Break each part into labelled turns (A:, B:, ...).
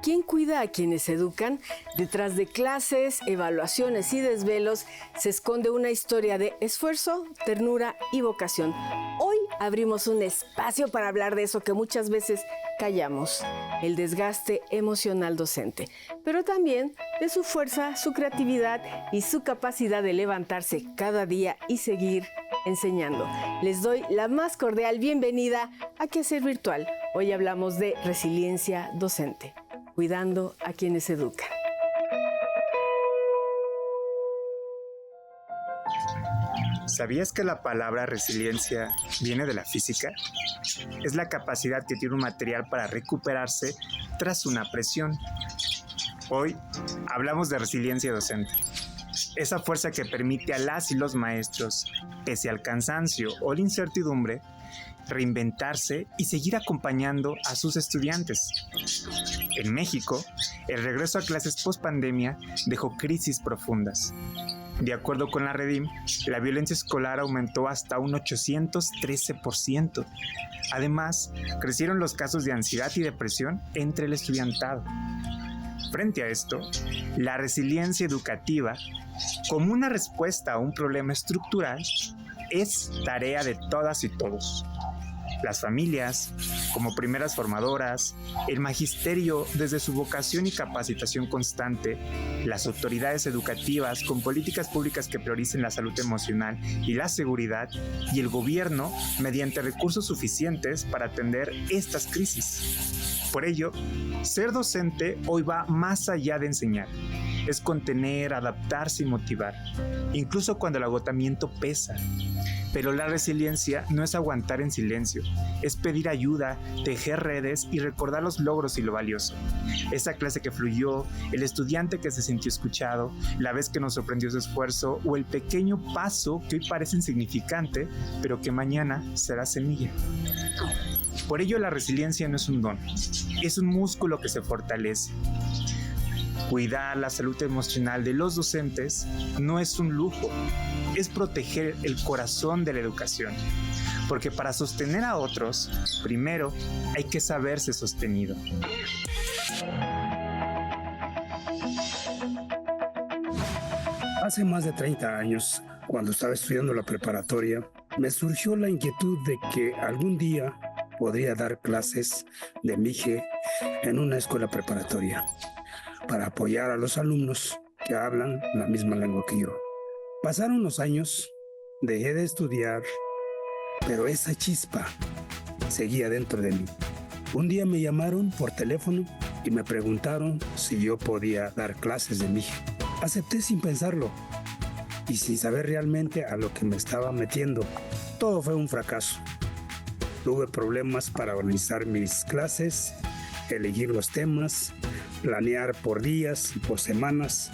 A: ¿Quién cuida a quienes educan? Detrás de clases, evaluaciones y desvelos se esconde una historia de esfuerzo, ternura y vocación. Hoy abrimos un espacio para hablar de eso que muchas veces callamos, el desgaste emocional docente, pero también de su fuerza, su creatividad y su capacidad de levantarse cada día y seguir enseñando. Les doy la más cordial bienvenida a Quehacer Virtual. Hoy hablamos de resiliencia docente, cuidando a quienes educan.
B: ¿Sabías que la palabra resiliencia viene de la física? Es la capacidad que tiene un material para recuperarse tras una presión. Hoy hablamos de resiliencia docente. Esa fuerza que permite a las y los maestros, pese al cansancio o la incertidumbre, reinventarse y seguir acompañando a sus estudiantes. En México, el regreso a clases post-pandemia dejó crisis profundas. De acuerdo con la Redim, la violencia escolar aumentó hasta un 813%. Además, crecieron los casos de ansiedad y depresión entre el estudiantado. Frente a esto, la resiliencia educativa, como una respuesta a un problema estructural, es tarea de todas y todos. Las familias, como primeras formadoras, el magisterio desde su vocación y capacitación constante, las autoridades educativas con políticas públicas que prioricen la salud emocional y la seguridad, y el gobierno mediante recursos suficientes para atender estas crisis. Por ello, ser docente hoy va más allá de enseñar. Es contener, adaptarse y motivar, incluso cuando el agotamiento pesa. Pero la resiliencia no es aguantar en silencio, es pedir ayuda, tejer redes y recordar los logros y lo valioso. Esa clase que fluyó, el estudiante que se sintió escuchado, la vez que nos sorprendió su esfuerzo o el pequeño paso que hoy parece insignificante, pero que mañana será semilla. Por ello la resiliencia no es un don, es un músculo que se fortalece. Cuidar la salud emocional de los docentes no es un lujo, es proteger el corazón de la educación. Porque para sostener a otros, primero hay que saberse sostenido.
C: Hace más de 30 años, cuando estaba estudiando la preparatoria, me surgió la inquietud de que algún día podría dar clases de MIGE en una escuela preparatoria, para apoyar a los alumnos que hablan la misma lengua que yo. Pasaron los años, dejé de estudiar, pero esa chispa seguía dentro de mí. Un día me llamaron por teléfono y me preguntaron si yo podía dar clases de MIGE. Acepté sin pensarlo y sin saber realmente a lo que me estaba metiendo. Todo fue un fracaso. Tuve problemas para organizar mis clases, elegir los temas, planear por días y por semanas.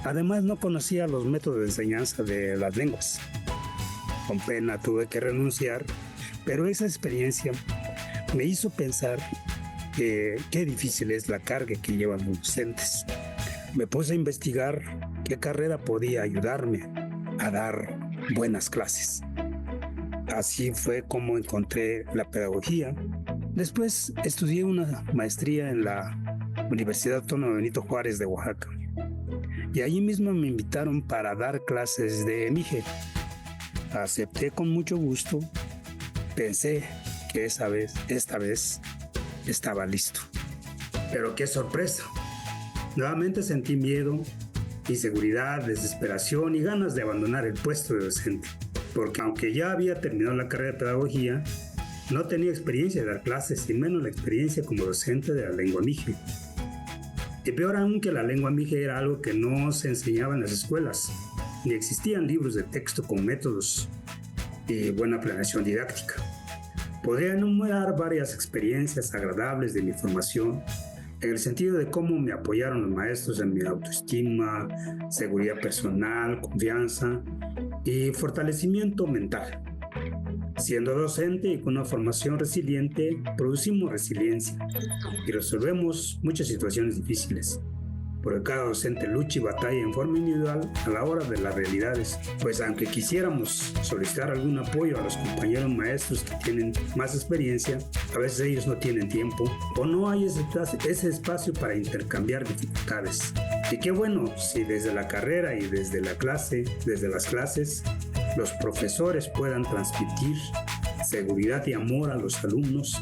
C: Además, no conocía los métodos de enseñanza de las lenguas. Con pena tuve que renunciar, pero esa experiencia me hizo pensar que qué difícil es la carga que llevan los docentes. Me puse a investigar qué carrera podía ayudarme a dar buenas clases. Así fue como encontré la pedagogía. Después estudié una maestría en la Universidad Autónoma Benito Juárez de Oaxaca. Y allí mismo me invitaron para dar clases de MIGE. Acepté con mucho gusto. Pensé que esta vez estaba listo. Pero qué sorpresa. Nuevamente sentí miedo, inseguridad, desesperación y ganas de abandonar el puesto de docente. Porque aunque ya había terminado la carrera de pedagogía, no tenía experiencia de dar clases y menos la experiencia como docente de la lengua MIGE. Y peor aún, que la lengua MIGE era algo que no se enseñaba en las escuelas, ni existían libros de texto con métodos y buena planeación didáctica. Podría enumerar varias experiencias agradables de mi formación, en el sentido de cómo me apoyaron los maestros en mi autoestima, seguridad personal, confianza y fortalecimiento mental. Siendo docente y con una formación resiliente, producimos resiliencia y resolvemos muchas situaciones difíciles. porque cada docente lucha y batalla en forma individual a la hora de las realidades, pues aunque quisiéramos solicitar algún apoyo a los compañeros maestros que tienen más experiencia, a veces ellos no tienen tiempo o no hay ese espacio para intercambiar dificultades. Y qué bueno si desde la carrera y desde las clases, los profesores puedan transmitir seguridad y amor a los alumnos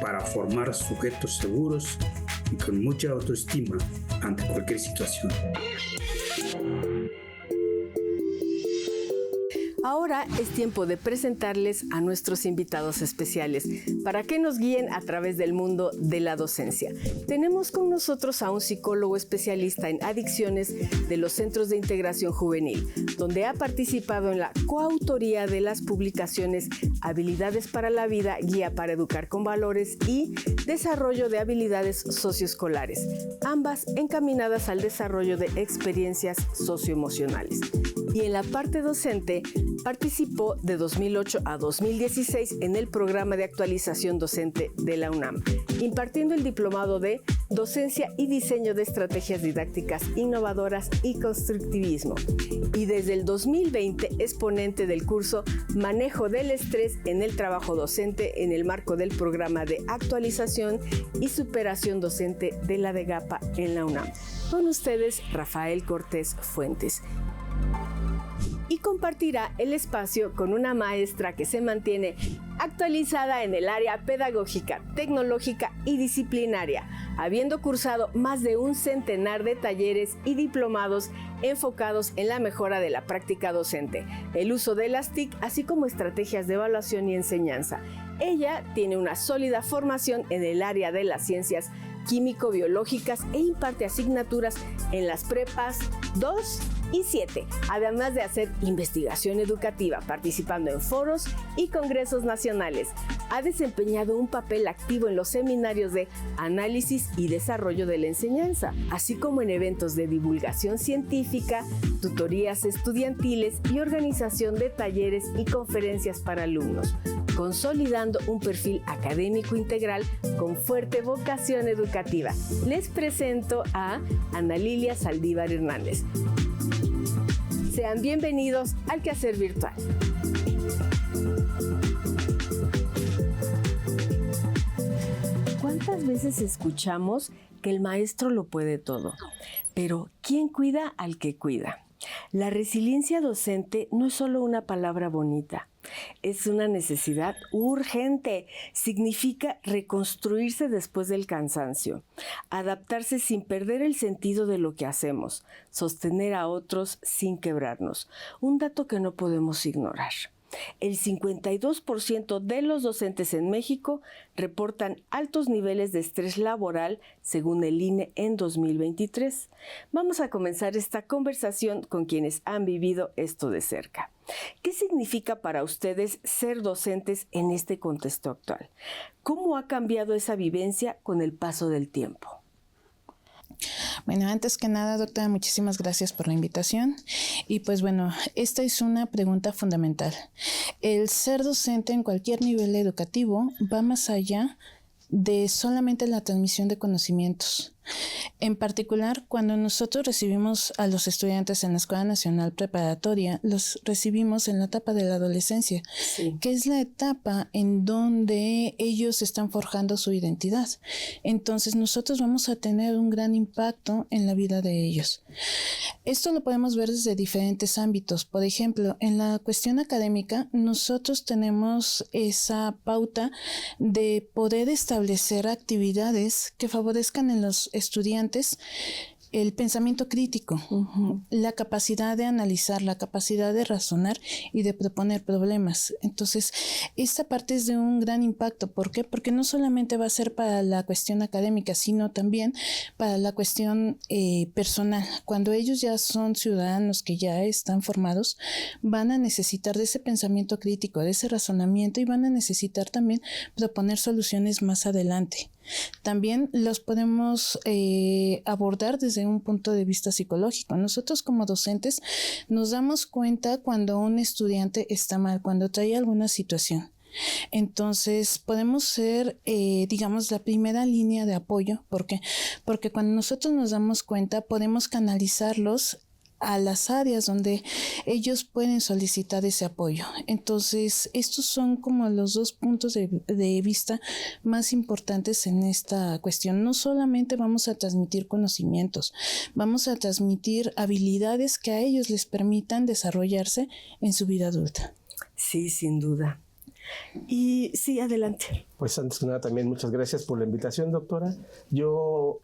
C: para formar sujetos seguros y con mucha autoestima ante cualquier situación.
A: Ahora es tiempo de presentarles a nuestros invitados especiales para que nos guíen a través del mundo de la docencia. Tenemos con nosotros a un psicólogo especialista en adicciones de los Centros de Integración Juvenil, donde ha participado en la coautoría de las publicaciones Habilidades para la Vida, Guía para Educar con Valores y Desarrollo de Habilidades Socioescolares, ambas encaminadas al desarrollo de experiencias socioemocionales. Y en la parte docente, participó de 2008 a 2016 en el programa de actualización docente de la UNAM, impartiendo el diplomado de Docencia y Diseño de Estrategias Didácticas Innovadoras y Constructivismo. Y desde el 2020 es ponente del curso Manejo del Estrés en el Trabajo Docente en el marco del programa de actualización y superación docente de la DEGAPA en la UNAM. Con ustedes, Rafael Cortés Fuentes. Y compartirá el espacio con una maestra que se mantiene actualizada en el área pedagógica, tecnológica y disciplinaria, habiendo cursado más de un centenar de talleres y diplomados enfocados en la mejora de la práctica docente, el uso de las TIC, así como estrategias de evaluación y enseñanza. Ella tiene una sólida formación en el área de las ciencias químico-biológicas e imparte asignaturas en las prepas 2 y 7, además de hacer investigación educativa, participando en foros y congresos nacionales. Ha desempeñado un papel activo en los seminarios de análisis y desarrollo de la enseñanza, así como en eventos de divulgación científica, tutorías estudiantiles y organización de talleres y conferencias para alumnos, consolidando un perfil académico integral con fuerte vocación educativa. Les presento a Ana Lilia Saldívar Hernández. Sean bienvenidos al Quehacer Virtual. ¿Cuántas veces escuchamos que el maestro lo puede todo? Pero ¿quién cuida al que cuida? La resiliencia docente no es solo una palabra bonita, es una necesidad urgente. Significa reconstruirse después del cansancio, adaptarse sin perder el sentido de lo que hacemos, sostener a otros sin quebrarnos. Un dato que no podemos ignorar. El 52% de los docentes en México reportan altos niveles de estrés laboral, según el INE en 2023. Vamos a comenzar esta conversación con quienes han vivido esto de cerca. ¿Qué significa para ustedes ser docentes en este contexto actual? ¿Cómo ha cambiado esa vivencia con el paso del tiempo?
D: Bueno, antes que nada, doctora, muchísimas gracias por la invitación. Y pues bueno, esta es una pregunta fundamental. El ser docente en cualquier nivel educativo va más allá de solamente la transmisión de conocimientos. En particular, cuando nosotros recibimos a los estudiantes en la Escuela Nacional Preparatoria, los recibimos en la etapa de la adolescencia, sí, que es la etapa en donde ellos están forjando su identidad. Entonces, nosotros vamos a tener un gran impacto en la vida de ellos. Esto lo podemos ver desde diferentes ámbitos. Por ejemplo, en la cuestión académica, nosotros tenemos esa pauta de poder establecer actividades que favorezcan en los estudiantes el pensamiento crítico, la capacidad de analizar, la capacidad de razonar y de proponer problemas. Entonces, esta parte es de un gran impacto. ¿Por qué? Porque no solamente va a ser para la cuestión académica, sino también para la cuestión personal. Cuando ellos ya son ciudadanos que ya están formados, van a necesitar de ese pensamiento crítico, de ese razonamiento, y van a necesitar también proponer soluciones más adelante. También los podemos abordar desde un punto de vista psicológico. Nosotros como docentes nos damos cuenta cuando un estudiante está mal, cuando trae alguna situación. Entonces, podemos ser, digamos, la primera línea de apoyo. ¿Por qué? Porque cuando nosotros nos damos cuenta, podemos canalizarlos a las áreas donde ellos pueden solicitar ese apoyo. Entonces, estos son como los dos puntos de vista más importantes en esta cuestión. No solamente vamos a transmitir conocimientos, vamos a transmitir habilidades que a ellos les permitan desarrollarse en su vida adulta.
A: Sí, sin duda. Y sí, adelante.
E: Pues antes que nada también muchas gracias por la invitación, doctora. Yo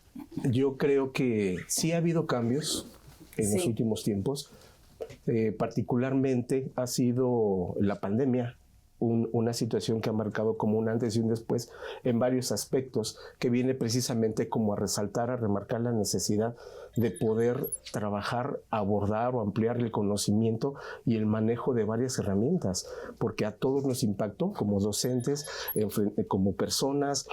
E: creo que sí ha habido cambios en los últimos tiempos. Particularmente ha sido la pandemia una situación que ha marcado como un antes y un después en varios aspectos, que viene precisamente como a resaltar, a remarcar la necesidad de poder trabajar, abordar o ampliar el conocimiento y el manejo de varias herramientas, porque a todos nos impactó como docentes, como personas,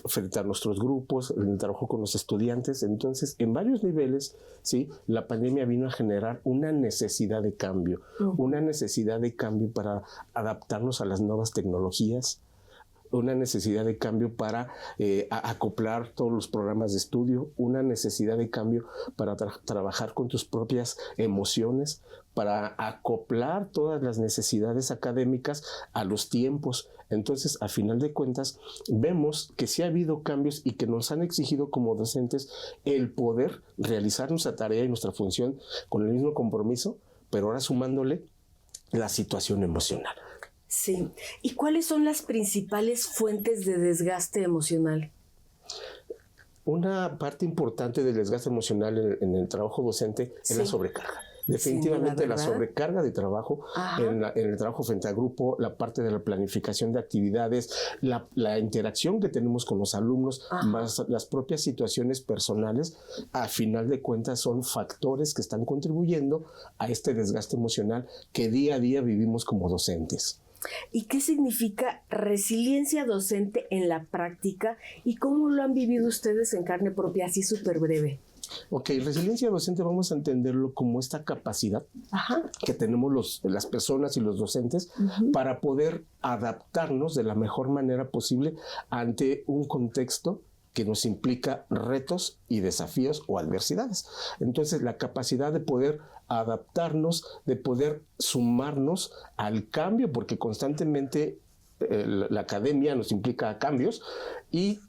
E: frente a nuestros grupos, en el trabajo con los estudiantes. Entonces, en varios niveles, ¿sí?, la pandemia vino a generar una necesidad de cambio, una necesidad de cambio para adaptarnos a las nuevas tecnologías, una necesidad de cambio para acoplar todos los programas de estudio, una necesidad de cambio para trabajar con tus propias emociones, para acoplar todas las necesidades académicas a los tiempos. Entonces, a final de cuentas, vemos que sí ha habido cambios y que nos han exigido como docentes el poder realizar nuestra tarea y nuestra función con el mismo compromiso, pero ahora sumándole la situación emocional.
A: Sí. ¿Y cuáles son las principales fuentes de desgaste emocional?
E: Una parte importante del desgaste emocional en el trabajo docente es la sobrecarga. Definitivamente la sobrecarga de trabajo en el trabajo frente al grupo, la parte de la planificación de actividades, la interacción que tenemos con los alumnos, más las propias situaciones personales, a final de cuentas son factores que están contribuyendo a este desgaste emocional que día a día vivimos como docentes.
A: ¿Y qué significa resiliencia docente en la práctica y cómo lo han vivido ustedes en carne propia, así súper breve?
E: Ok, resiliencia docente vamos a entenderlo como esta capacidad que tenemos las personas y los docentes para poder adaptarnos de la mejor manera posible ante un contexto que nos implica retos y desafíos o adversidades. Entonces, la capacidad de poder adaptarnos, de poder sumarnos al cambio, porque constantemente la academia nos implica cambios, y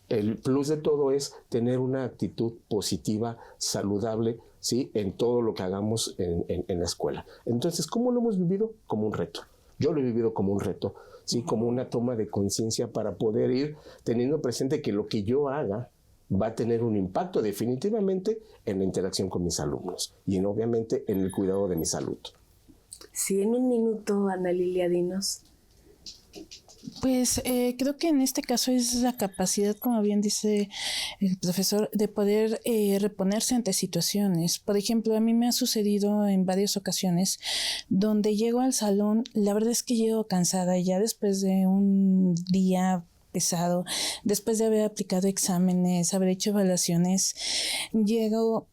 E: el plus de todo es tener una actitud positiva, saludable, ¿sí?, en todo lo que hagamos en la escuela. Entonces, ¿cómo lo hemos vivido? Como un reto. Yo lo he vivido como un reto, ¿sí?, como una toma de conciencia para poder ir teniendo presente que lo que yo haga va a tener un impacto definitivamente en la interacción con mis alumnos y obviamente en el cuidado de mi salud.
A: Sí, en un minuto, Ana Lilia, dinos.
D: Pues creo que en este caso es la capacidad, como bien dice el profesor, de poder reponerse ante situaciones. Por ejemplo, a mí me ha sucedido en varias ocasiones donde llego al salón, la verdad es que llego cansada ya después de un día pesado, después de haber aplicado exámenes, haber hecho evaluaciones, llego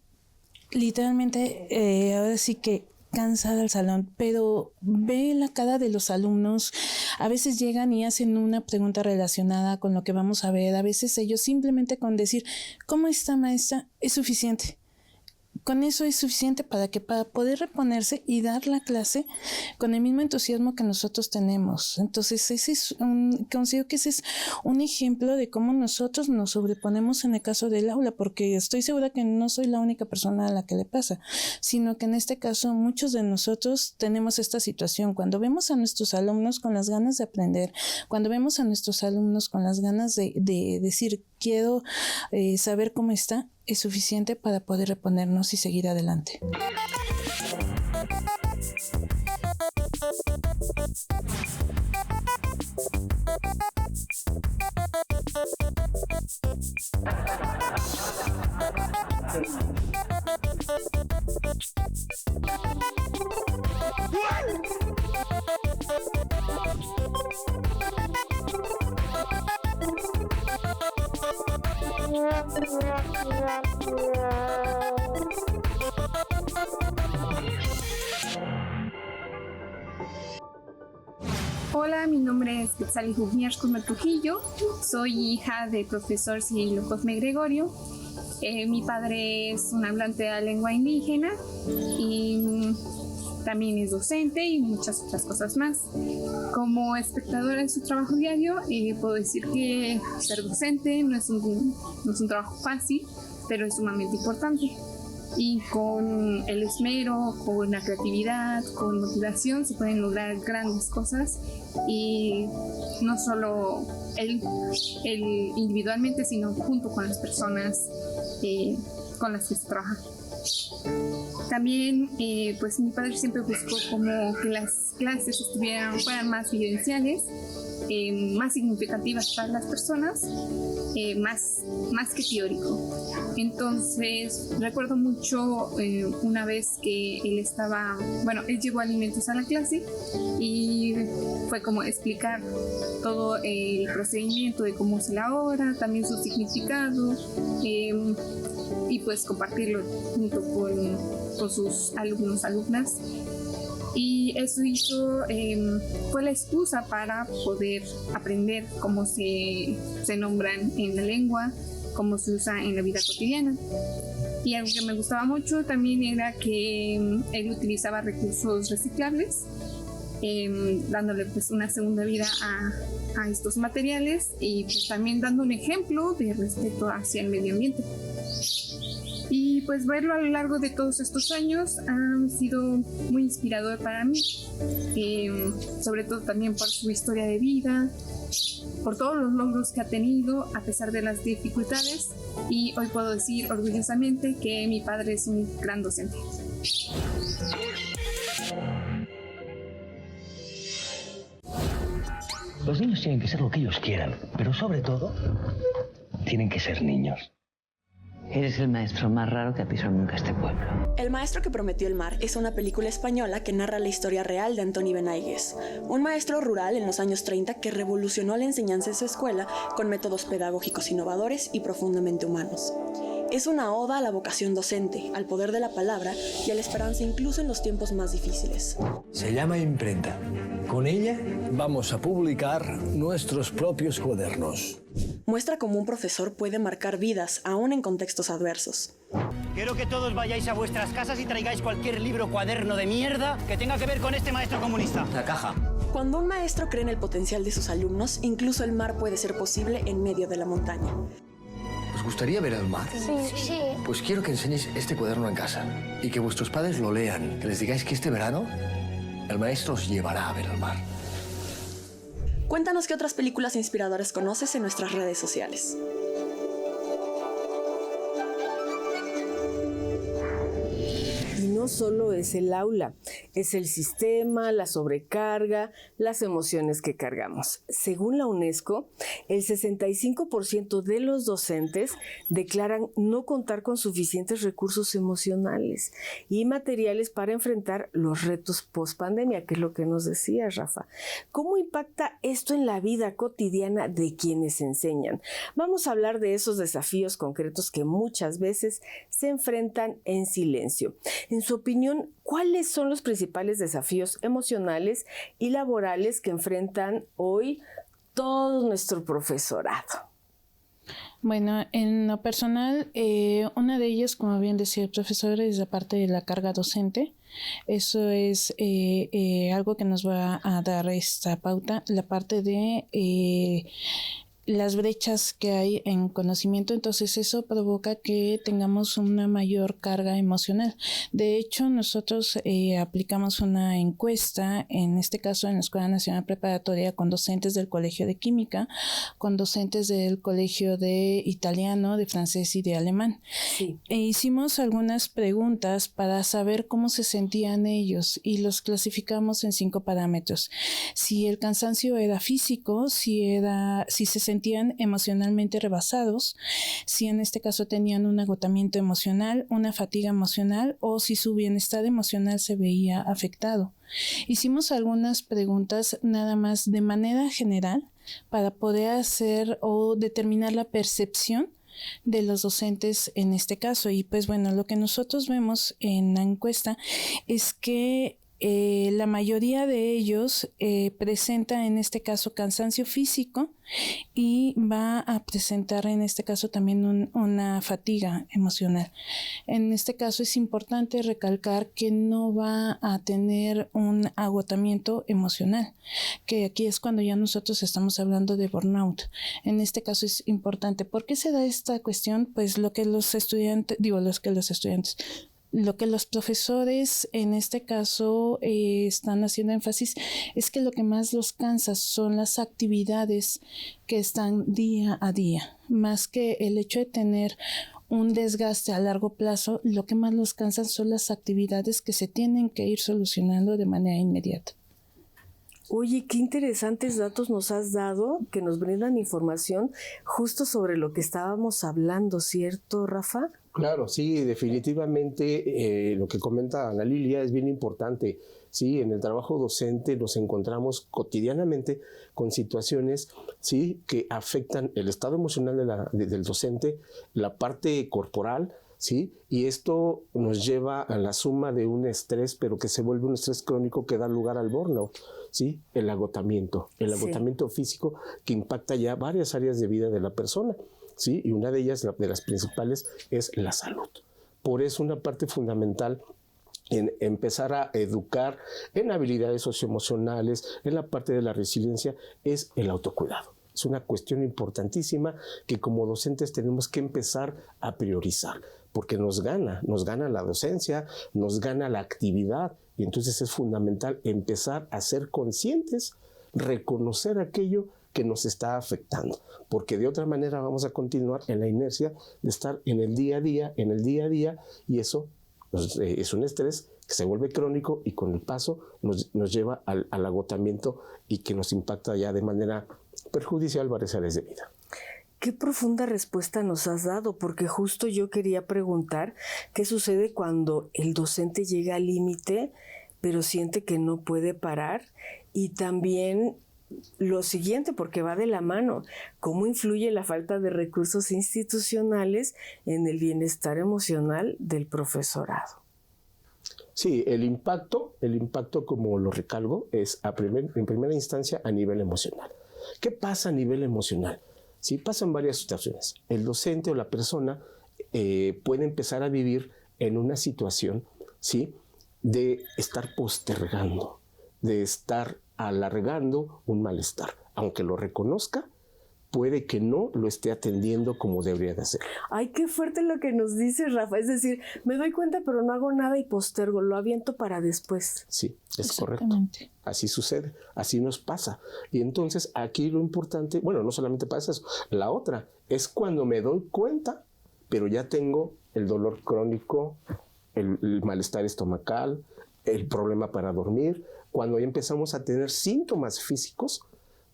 D: literalmente, ahora sí que cansada al salón, pero ve la cara de los alumnos. A veces llegan y hacen una pregunta relacionada con lo que vamos a ver. A veces ellos simplemente con decir, ¿cómo está, maestra?, es suficiente. Con eso es suficiente para poder reponerse y dar la clase con el mismo entusiasmo que nosotros tenemos. Entonces, considero que ese es un ejemplo de cómo nosotros nos sobreponemos en el caso del aula, porque estoy segura que no soy la única persona a la que le pasa, sino que en este caso muchos de nosotros tenemos esta situación. Cuando vemos a nuestros alumnos con las ganas de aprender, cuando vemos a nuestros alumnos con las ganas de decir, quiero saber cómo está, es suficiente para poder reponernos y seguir adelante.
F: Hola, mi nombre es Quetzali Jugniarcuma Trujillo, soy hija del profesor Cirilo Cosme Gregorio. Mi padre es un hablante de la lengua indígena y también es docente y muchas otras cosas más. Como espectadora de su trabajo diario, puedo decir que ser docente no es un trabajo fácil, pero es sumamente importante. Y con el esmero, con la creatividad, con motivación se pueden lograr grandes cosas, y no solo él individualmente, sino junto con las personas con las que se trabaja. También pues mi padre siempre buscó como que las clases fueran más vivenciales, más significativas para las personas, más que teórico. Entonces recuerdo mucho una vez que él llevó alimentos a la clase y fue como explicar todo el procedimiento de cómo se elabora, también su significado, y pues compartirlo junto con sus alumnas. Y eso fue la excusa para poder aprender cómo se nombran en la lengua, cómo se usa en la vida cotidiana. Y algo que me gustaba mucho también era que él utilizaba recursos reciclables, dándole pues una segunda vida a estos materiales, y pues también dando un ejemplo de respeto hacia el medio ambiente. Y pues verlo a lo largo de todos estos años ha sido muy inspirador para mí, sobre todo también por su historia de vida, por todos los logros que ha tenido a pesar de las dificultades, y hoy puedo decir orgullosamente que mi padre es un gran docente.
G: Los niños tienen que ser lo que ellos quieran, pero sobre todo, tienen que ser niños. Eres el maestro más raro que ha pisado nunca este pueblo.
H: El maestro que prometió el mar es una película española que narra la historia real de Antoni Benaigues, un maestro rural en los años 30 que revolucionó la enseñanza en su escuela con métodos pedagógicos innovadores y profundamente humanos. Es una oda a la vocación docente, al poder de la palabra y a la esperanza incluso en los tiempos más difíciles.
I: Se llama imprenta. Con ella vamos a publicar nuestros propios cuadernos.
H: Muestra cómo un profesor puede marcar vidas aún en contextos adversos.
J: Quiero que todos vayáis a vuestras casas y traigáis cualquier libro o cuaderno de mierda que tenga que ver con este maestro comunista.
G: La caja.
H: Cuando un maestro cree en el potencial de sus alumnos, incluso el mar puede ser posible en medio de la montaña.
I: ¿Os gustaría ver el mar?
K: Sí.
I: Pues quiero que enseñéis este cuaderno en casa y que vuestros padres lo lean. Que les digáis que este verano el maestro os llevará a ver el mar.
H: Cuéntanos qué otras películas inspiradoras conoces en nuestras redes sociales.
A: Y no solo es el aula, es el sistema, la sobrecarga, las emociones que cargamos. Según la UNESCO, el 65% de los docentes declaran no contar con suficientes recursos emocionales y materiales para enfrentar los retos post-pandemia, que es lo que nos decía Rafa. ¿Cómo impacta esto en la vida cotidiana de quienes enseñan? Vamos a hablar de esos desafíos concretos que muchas veces se enfrentan en silencio. En su opinión, ¿cuáles son los principales desafíos emocionales y laborales que enfrentan hoy todo nuestro profesorado?
D: Bueno, en lo personal, una de ellas, como bien decía el profesor, es la parte de la carga docente. Eso es algo que nos va a dar esta pauta, la parte de las brechas que hay en conocimiento. Entonces eso provoca que tengamos una mayor carga emocional. De hecho, nosotros aplicamos una encuesta, en este caso en la Escuela Nacional Preparatoria, con docentes del Colegio de Química, con docentes del Colegio de Italiano, de Francés y de Alemán.
A: Sí.
D: E hicimos algunas preguntas para saber cómo se sentían ellos y los clasificamos en 5 parámetros. Si el cansancio era físico, si se sentían emocionalmente rebasados, si en este caso tenían un agotamiento emocional, una fatiga emocional, o si su bienestar emocional se veía afectado. Hicimos algunas preguntas nada más de manera general para poder hacer o determinar la percepción de los docentes en este caso. Y pues bueno, lo que nosotros vemos en la encuesta es que la mayoría de ellos presenta en este caso cansancio físico y va a presentar en este caso también una fatiga emocional. En este caso es importante recalcar que no va a tener un agotamiento emocional, que aquí es cuando ya nosotros estamos hablando de burnout. En este caso es importante. ¿Por qué se da esta cuestión? Pues lo que los profesores en este caso están haciendo énfasis es que lo que más los cansa son las actividades que están día a día, más que el hecho de tener un desgaste a largo plazo. Lo que más los cansa son las actividades que se tienen que ir solucionando de manera inmediata.
A: Oye, qué interesantes datos nos has dado, que nos brindan información justo sobre lo que estábamos hablando, ¿cierto, Rafa?
E: Claro, sí, definitivamente lo que comenta Ana Lilia es bien importante. Sí, en el trabajo docente nos encontramos cotidianamente con situaciones, sí, que afectan el estado emocional del docente, la parte corporal, sí, y esto nos lleva a la suma de un estrés, pero que se vuelve un estrés crónico que da lugar al burnout, sí, el agotamiento físico que impacta ya varias áreas de vida de la persona. ¿Sí? Y una de ellas, de las principales, es la salud. Por eso una parte fundamental en empezar a educar en habilidades socioemocionales, en la parte de la resiliencia, es el autocuidado. Es una cuestión importantísima que como docentes tenemos que empezar a priorizar, porque nos gana la docencia, nos gana la actividad, y entonces es fundamental empezar a ser conscientes, reconocer aquello que nos está afectando, porque de otra manera vamos a continuar en la inercia de estar en el día a día, y eso es un estrés que se vuelve crónico y con el paso nos lleva al agotamiento y que nos impacta ya de manera perjudicial varias áreas de vida.
A: Qué profunda respuesta nos has dado, porque justo yo quería preguntar qué sucede cuando el docente llega al límite, pero siente que no puede parar, y también lo siguiente, porque va de la mano, ¿cómo influye la falta de recursos institucionales en el bienestar emocional del profesorado?
E: Sí, el impacto, como lo recalco, es en primera instancia a nivel emocional. ¿Qué pasa a nivel emocional? Sí, pasan varias situaciones. El docente o la persona puede empezar a vivir en una situación, ¿sí?, de estar postergando, de estar alargando un malestar. Aunque lo reconozca, puede que no lo esté atendiendo como debería de hacer.
A: Ay, qué fuerte lo que nos dice Rafa. Es decir, me doy cuenta pero no hago nada y postergo, lo aviento para después.
E: Sí, es correcto. Así sucede, así nos pasa. Y entonces aquí lo importante, bueno, no solamente pasa eso, la otra es cuando me doy cuenta, pero ya tengo el dolor crónico, el malestar estomacal, el problema para dormir. Cuando ya empezamos a tener síntomas físicos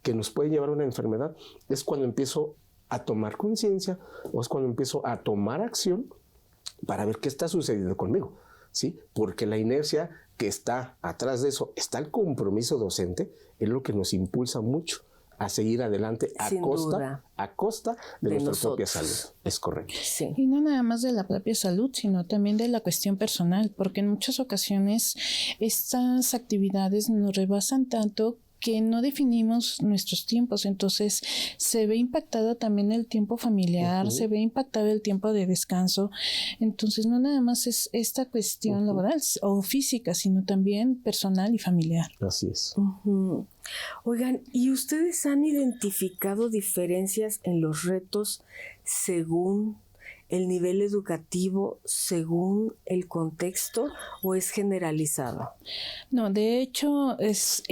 E: que nos pueden llevar a una enfermedad, es cuando empiezo a tomar conciencia o es cuando empiezo a tomar acción para ver qué está sucediendo conmigo, ¿sí? Porque la inercia que está atrás de eso, está el compromiso docente, es lo que nos impulsa mucho a seguir adelante a costa de nuestra propia salud. Es correcto.
D: Sí. Y no nada más de la propia salud, sino también de la cuestión personal, porque en muchas ocasiones estas actividades nos rebasan tanto que no definimos nuestros tiempos, entonces se ve impactado también el tiempo familiar, se ve impactado el tiempo de descanso, entonces no nada más es esta cuestión laboral o física, sino también personal y familiar.
E: Así es.
A: Oigan, ¿y ustedes han identificado diferencias en los retos según el nivel educativo, según el contexto, o es generalizado?
D: No, de hecho es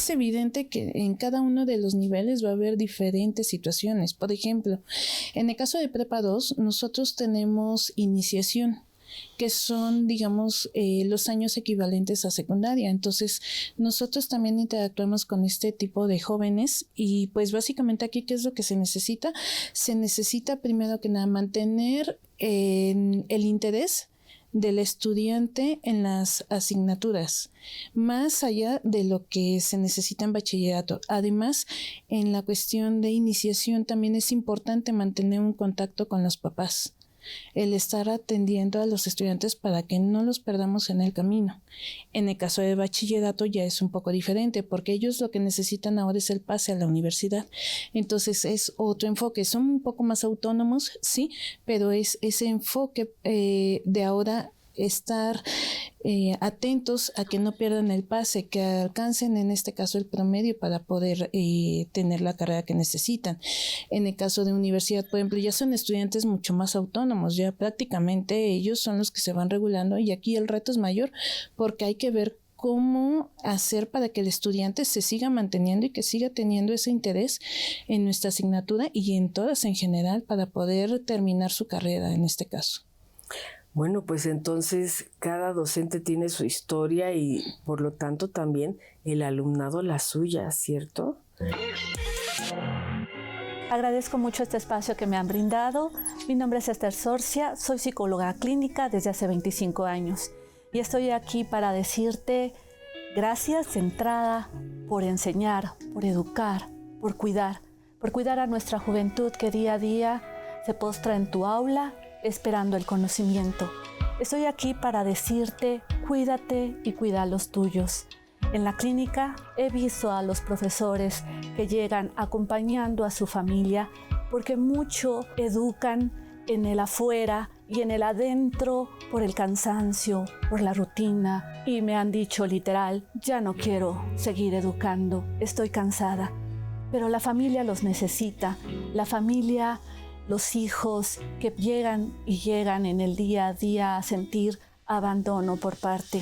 D: evidente que en cada uno de los niveles va a haber diferentes situaciones. Por ejemplo, en el caso de Prepa 2, nosotros tenemos iniciación, que son, digamos, los años equivalentes a secundaria. Entonces, nosotros también interactuamos con este tipo de jóvenes y pues básicamente aquí, ¿qué es lo que se necesita? Se necesita primero que nada mantener el interés del estudiante en las asignaturas, más allá de lo que se necesita en bachillerato. Además, en la cuestión de iniciación también es importante mantener un contacto con los papás, el estar atendiendo a los estudiantes para que no los perdamos en el camino. En el caso de bachillerato ya es un poco diferente, porque ellos lo que necesitan ahora es el pase a la universidad. Entonces es otro enfoque. Son un poco más autónomos, sí, pero es ese enfoque de ahora estar atentos a que no pierdan el pase, que alcancen en este caso el promedio para poder tener la carrera que necesitan. En el caso de universidad, por ejemplo, ya son estudiantes mucho más autónomos, ya prácticamente ellos son los que se van regulando, y aquí el reto es mayor porque hay que ver cómo hacer para que el estudiante se siga manteniendo y que siga teniendo ese interés en nuestra asignatura y en todas en general para poder terminar su carrera en este caso.
A: Bueno, pues entonces cada docente tiene su historia y por lo tanto también el alumnado la suya, ¿cierto?
K: Agradezco mucho este espacio que me han brindado. Mi nombre es Esther Sorcia, soy psicóloga clínica desde hace 25 años y estoy aquí para decirte gracias de entrada por enseñar, por educar, por cuidar a nuestra juventud que día a día se postra en tu aula esperando el conocimiento. Estoy aquí para decirte, cuídate y cuida a los tuyos. En la clínica he visto a los profesores que llegan acompañando a su familia porque mucho educan en el afuera y en el adentro por el cansancio, por la rutina, y me han dicho literal, ya no quiero seguir educando, estoy cansada. Pero la familia los necesita, la familia, los hijos que llegan en el día a día a sentir abandono por parte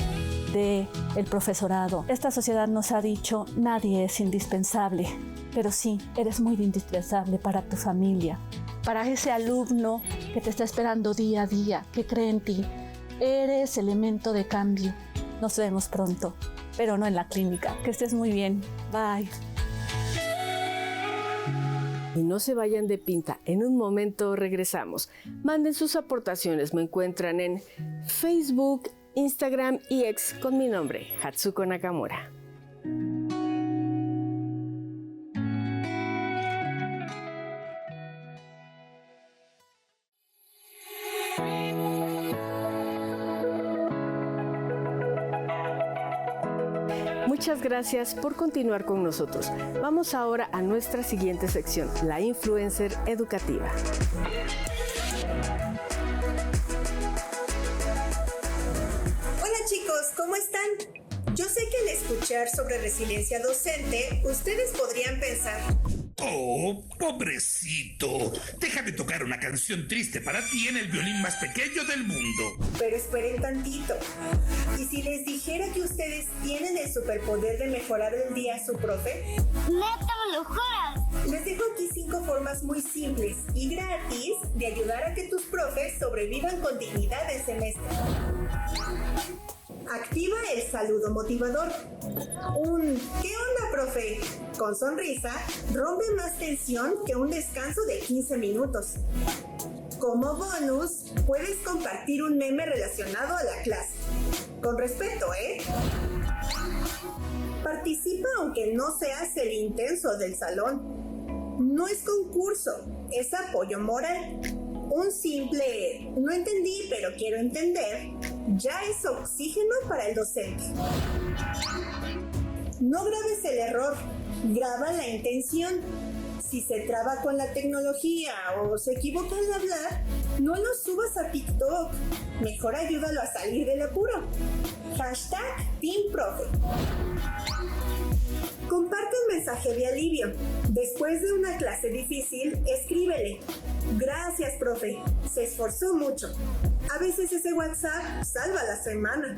K: del profesorado. Esta sociedad nos ha dicho, nadie es indispensable, pero sí, eres muy indispensable para tu familia, para ese alumno que te está esperando día a día, que cree en ti. Eres elemento de cambio. Nos vemos pronto, pero no en la clínica. Que estés muy bien. Bye.
A: Y no se vayan de pinta, en un momento regresamos. Manden sus aportaciones, me encuentran en Facebook, Instagram y X con mi nombre, Hatsuko Nakamura. Muchas gracias por continuar con nosotros. Vamos ahora a nuestra siguiente sección, la influencer educativa.
L: Hola chicos, ¿cómo están? Yo sé que al escuchar sobre resiliencia docente, ustedes podrían pensar:
M: oh, pobrecito, déjame tocar una canción triste para ti en el violín más pequeño del mundo.
L: Pero esperen tantito. ¿Y si les dijera que ustedes tienen el superpoder de mejorar el día a su profe?
N: ¡Neta, me lo juras!
L: Les dejo aquí 5 formas muy simples y gratis de ayudar a que tus profes sobrevivan con dignidad el semestre. Activa el saludo motivador. ¿Qué onda, profe? Con sonrisa, rompe más tensión que un descanso de 15 minutos. Como bonus, puedes compartir un meme relacionado a la clase. Con respeto, ¿eh? Participa aunque no seas el intenso del salón. No es concurso, es apoyo moral. Un simple "no entendí, pero quiero entender" ya es oxígeno para el docente. No grabes el error, graba la intención. Si se traba con la tecnología o se equivoca al hablar, no lo subas a TikTok. Mejor ayúdalo a salir del apuro. #TeamProfe. Comparte un mensaje de alivio. Después de una clase difícil, escríbele: gracias, profe, se esforzó mucho. A veces ese WhatsApp salva la semana.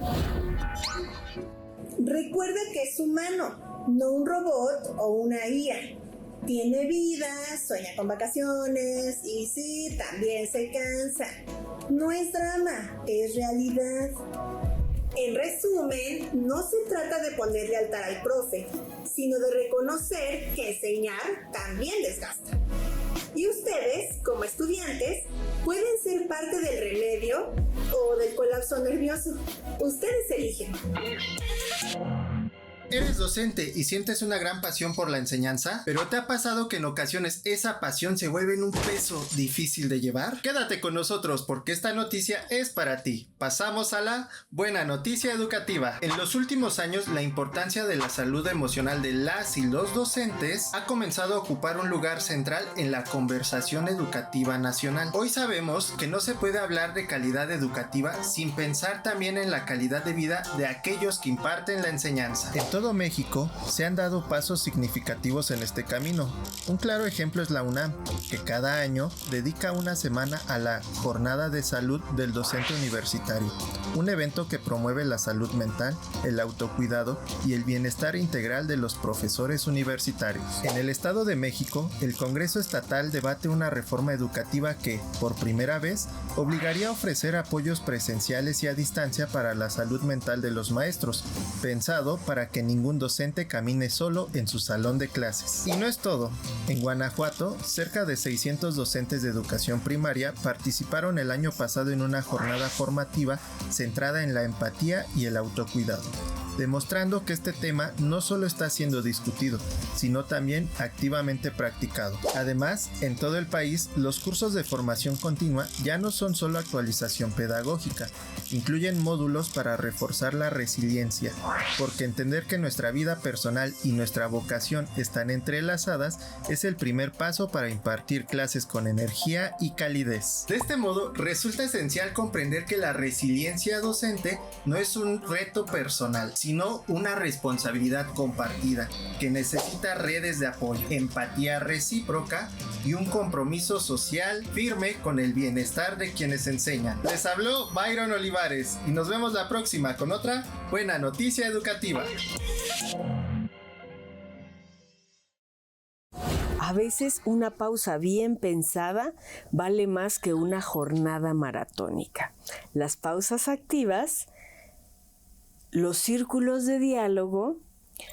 L: Recuerda que es humano, no un robot o una IA. Tiene vida, sueña con vacaciones y sí, también se cansa. No es drama, es realidad. En resumen, no se trata de ponerle altar al profe, sino de reconocer que enseñar también desgasta. Y ustedes, como estudiantes, pueden ser parte del remedio o del colapso nervioso. Ustedes eligen.
O: ¿Eres docente y sientes una gran pasión por la enseñanza? ¿Pero te ha pasado que en ocasiones esa pasión se vuelve en un peso difícil de llevar? Quédate con nosotros porque esta noticia es para ti. Pasamos a la buena noticia educativa. En los últimos años, la importancia de la salud emocional de las y los docentes ha comenzado a ocupar un lugar central en la conversación educativa nacional. Hoy sabemos que no se puede hablar de calidad educativa sin pensar también en la calidad de vida de aquellos que imparten la enseñanza. En todo México se han dado pasos significativos en este camino. Un claro ejemplo es la UNAM, que cada año dedica una semana a la Jornada de Salud del Docente Universitario, un evento que promueve la salud mental, el autocuidado y el bienestar integral de los profesores universitarios. En el Estado de México, el Congreso Estatal debate una reforma educativa que, por primera vez, obligaría a ofrecer apoyos presenciales y a distancia para la salud mental de los maestros, pensado para que ningún docente camine solo en su salón de clases. Y no es todo. En Guanajuato, cerca de 600 docentes de educación primaria participaron el año pasado en una jornada formativa centrada en la empatía y el autocuidado, demostrando que este tema no solo está siendo discutido, sino también activamente practicado. Además, en todo el país, los cursos de formación continua ya no son solo actualización pedagógica, incluyen módulos para reforzar la resiliencia, porque entender que nuestra vida personal y nuestra vocación están entrelazadas es el primer paso para impartir clases con energía y calidez. De este modo, resulta esencial comprender que la resiliencia docente no es un reto personal, sino una responsabilidad compartida que necesita redes de apoyo, empatía recíproca y un compromiso social firme con el bienestar de quienes enseñan. Les habló Byron Olivares y nos vemos la próxima con otra buena noticia educativa.
A: A veces una pausa bien pensada vale más que una jornada maratónica. Las pausas activas, los círculos de diálogo,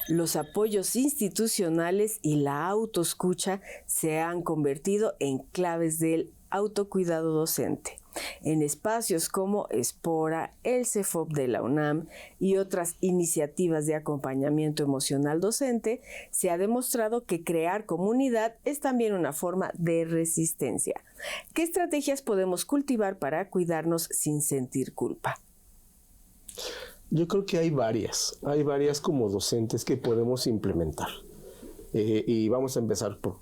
A: los apoyos institucionales y la autoescucha se han convertido en claves del autocuidado docente. En espacios como Espora, el CEFOP de la UNAM y otras iniciativas de acompañamiento emocional docente, se ha demostrado que crear comunidad es también una forma de resistencia. ¿Qué estrategias podemos cultivar para cuidarnos sin sentir culpa?
E: Yo creo que hay varias como docentes que podemos implementar. Y vamos a empezar por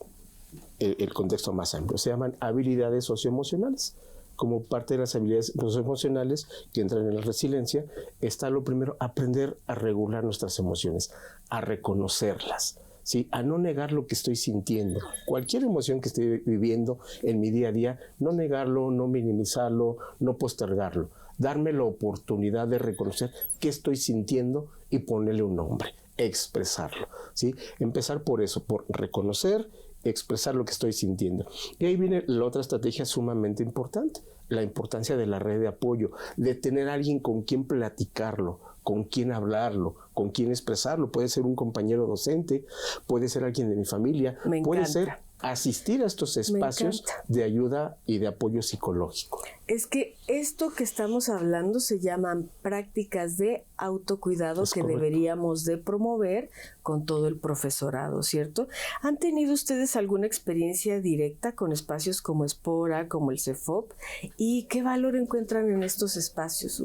E: el contexto más amplio. Se llaman habilidades socioemocionales. Como parte de las habilidades socioemocionales que entran en la resiliencia, está lo primero, aprender a regular nuestras emociones, a reconocerlas, ¿sí? A no negar lo que estoy sintiendo. Cualquier emoción que esté viviendo en mi día a día, no negarlo, no minimizarlo, no postergarlo. Darme la oportunidad de reconocer qué estoy sintiendo y ponerle un nombre, expresarlo, ¿sí? Empezar por eso, por reconocer, expresar lo que estoy sintiendo. Y ahí viene la otra estrategia sumamente importante, la importancia de la red de apoyo, de tener a alguien con quien platicarlo, con quien hablarlo, con quien expresarlo. Puede ser un compañero docente, puede ser alguien de mi familia, puede ser asistir a estos espacios de ayuda y de apoyo psicológico.
A: Es que esto que estamos hablando se llaman prácticas de autocuidado que deberíamos de promover con todo el profesorado, ¿cierto? ¿Han tenido ustedes alguna experiencia directa con espacios como Espora, como el CEFOP? ¿Y qué valor encuentran en estos espacios?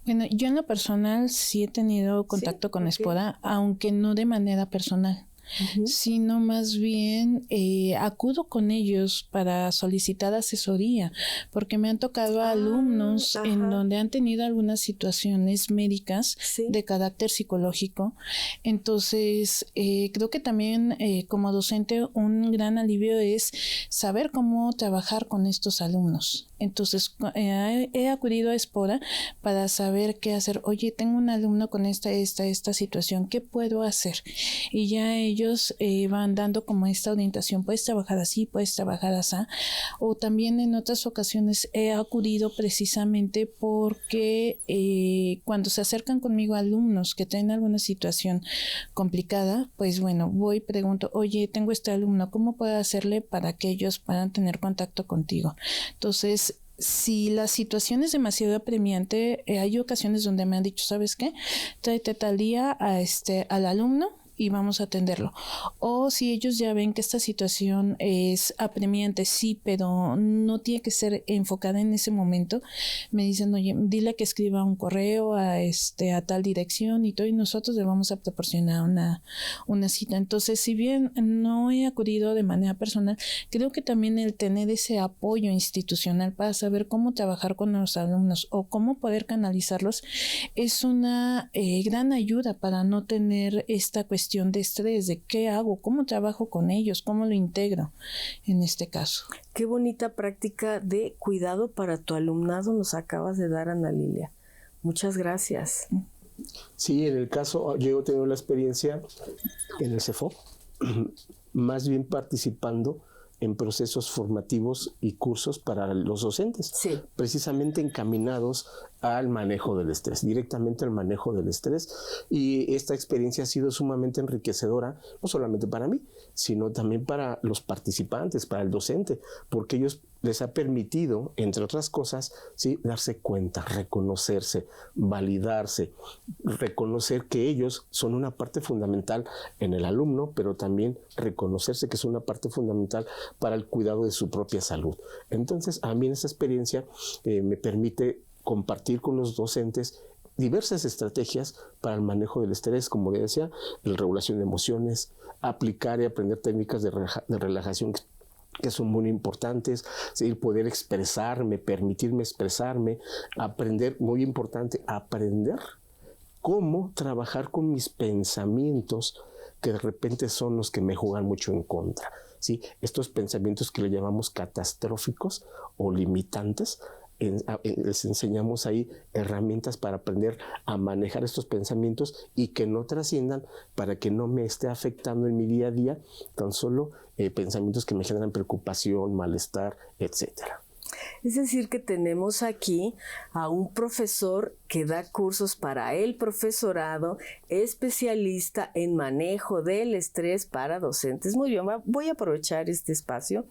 D: Bueno, yo en lo personal sí he tenido contacto con Espora, aunque no de manera personal. Sino más bien acudo con ellos para solicitar asesoría, porque me han tocado alumnos en donde han tenido algunas situaciones médicas de carácter psicológico. Entonces, creo que también como docente un gran alivio es saber cómo trabajar con estos alumnos. Entonces, he acudido a Espora para saber qué hacer. Oye, tengo un alumno con esta situación, ¿qué puedo hacer? Y ya ellos van dando como esta orientación, puedes trabajar así, puedes trabajar así. O también en otras ocasiones he acudido precisamente porque cuando se acercan conmigo alumnos que tienen alguna situación complicada, pues bueno, voy y pregunto, oye, tengo este alumno, ¿cómo puedo hacerle para que ellos puedan tener contacto contigo? Entonces, si la situación es demasiado apremiante, hay ocasiones donde me han dicho, ¿sabes qué? Tráete tal día al alumno y vamos a atenderlo. O si ellos ya ven que esta situación es apremiante, sí, pero no tiene que ser enfocada en ese momento, me dicen, oye, dile que escriba un correo a tal dirección y todo, y nosotros le vamos a proporcionar una cita. Entonces, si bien no he acudido de manera personal, creo que también el tener ese apoyo institucional para saber cómo trabajar con los alumnos o cómo poder canalizarlos es una gran ayuda para no tener esta cuestión de estrés, de qué hago, cómo trabajo con ellos, cómo lo integro en este caso.
A: Qué bonita práctica de cuidado para tu alumnado nos acabas de dar, Ana Lilia. Muchas gracias.
E: Sí, en el caso, yo he tenido la experiencia en el CEFOP, más bien participando en procesos formativos y cursos para los docentes, sí, precisamente encaminados al manejo del estrés, directamente al manejo del estrés. Y esta experiencia ha sido sumamente enriquecedora, no solamente para mí, sino también para los participantes, para el docente, porque ellos les ha permitido, entre otras cosas, ¿sí?, darse cuenta, reconocerse, validarse, reconocer que ellos son una parte fundamental en el alumno, pero también reconocerse que son una parte fundamental para el cuidado de su propia salud. Entonces, a mí esa experiencia me permite compartir con los docentes diversas estrategias para el manejo del estrés, como le decía, la regulación de emociones, aplicar y aprender técnicas de relajación que son muy importantes, ¿sí?, poder expresarme, permitirme expresarme, aprender, muy importante, aprender cómo trabajar con mis pensamientos que de repente son los que me juegan mucho en contra, ¿sí? Estos pensamientos que le llamamos catastróficos o limitantes. Les enseñamos ahí herramientas para aprender a manejar estos pensamientos y que no trasciendan, para que no me esté afectando en mi día a día tan solo pensamientos que me generan preocupación, malestar, etcétera.
A: Es decir, que tenemos aquí a un profesor que da cursos para el profesorado, especialista en manejo del estrés para docentes. Muy bien, voy a aprovechar este espacio.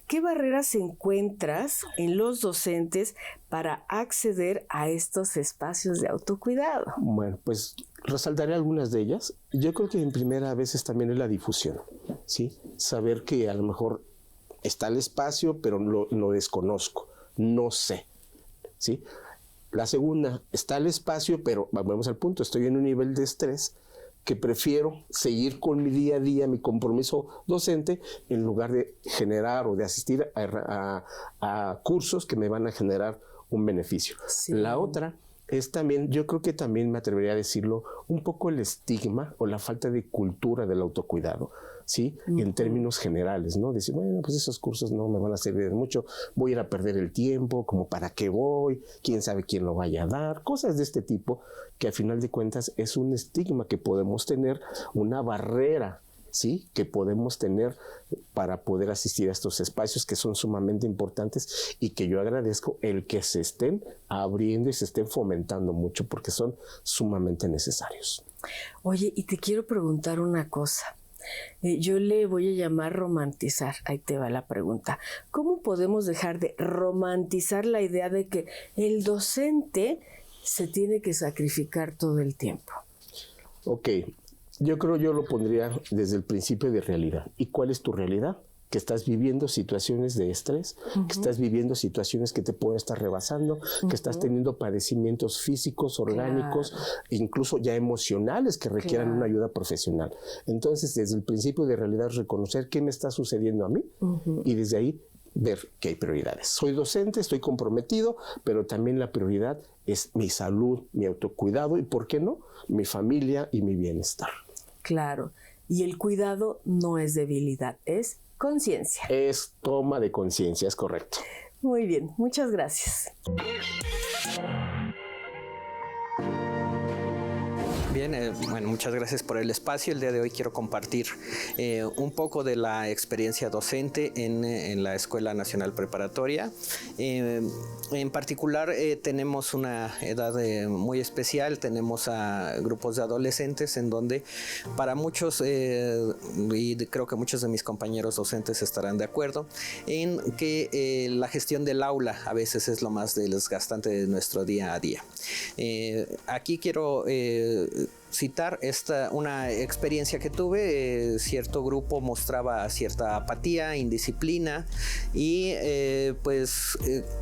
A: ¿Qué barreras encuentras en los docentes para acceder a estos espacios de autocuidado?
E: Bueno, pues resaltaré algunas de ellas. Yo creo que en primera veces también es la difusión, ¿sí? Saber que a lo mejor está el espacio, pero lo desconozco, no sé, ¿sí? La segunda, está el espacio, pero vamos al punto, estoy en un nivel de estrés que prefiero seguir con mi día a día, mi compromiso docente, en lugar de generar o de asistir a cursos que me van a generar un beneficio. Sí. La otra es también, yo creo que también me atrevería a decirlo, un poco el estigma o la falta de cultura del autocuidado, ¿sí? En términos generales, ¿no? Decir, bueno, pues esos cursos no me van a servir de mucho, voy a ir a perder el tiempo, como para qué voy, quién sabe quién lo vaya a dar, cosas de este tipo, que a final de cuentas es un estigma que podemos tener, una barrera, ¿sí?, que podemos tener para poder asistir a estos espacios que son sumamente importantes y que yo agradezco el que se estén abriendo y se estén fomentando mucho, porque son sumamente necesarios.
A: Oye, y te quiero preguntar una cosa. Yo le voy a llamar romantizar. Ahí te va la pregunta. ¿Cómo podemos dejar de romantizar la idea de que el docente se tiene que sacrificar todo el tiempo?
E: Ok. Yo creo yo lo pondría desde el principio de realidad. ¿Y cuál es tu realidad? Que estás viviendo situaciones de estrés, que estás viviendo situaciones que te pueden estar rebasando, que estás teniendo padecimientos físicos, orgánicos, incluso ya emocionales que requieran una ayuda profesional. Entonces, desde el principio de realidad, reconocer qué me está sucediendo a mí y desde ahí ver que hay prioridades. Soy docente, estoy comprometido, pero también la prioridad es mi salud, mi autocuidado y, ¿por qué no?, mi familia y mi bienestar.
A: Claro, y el cuidado no es debilidad, es conciencia.
E: Es toma de conciencia, es correcto.
A: Muy bien, muchas gracias.
P: Bien, bueno, muchas gracias por el espacio. El día de hoy quiero compartir un poco de la experiencia docente en la Escuela Nacional Preparatoria. En particular, tenemos una edad muy especial, tenemos a grupos de adolescentes en donde para muchos, y creo que muchos de mis compañeros docentes estarán de acuerdo, en que la gestión del aula a veces es lo más desgastante de nuestro día a día. Aquí quiero citar una experiencia que tuve. Cierto grupo mostraba cierta apatía, indisciplina y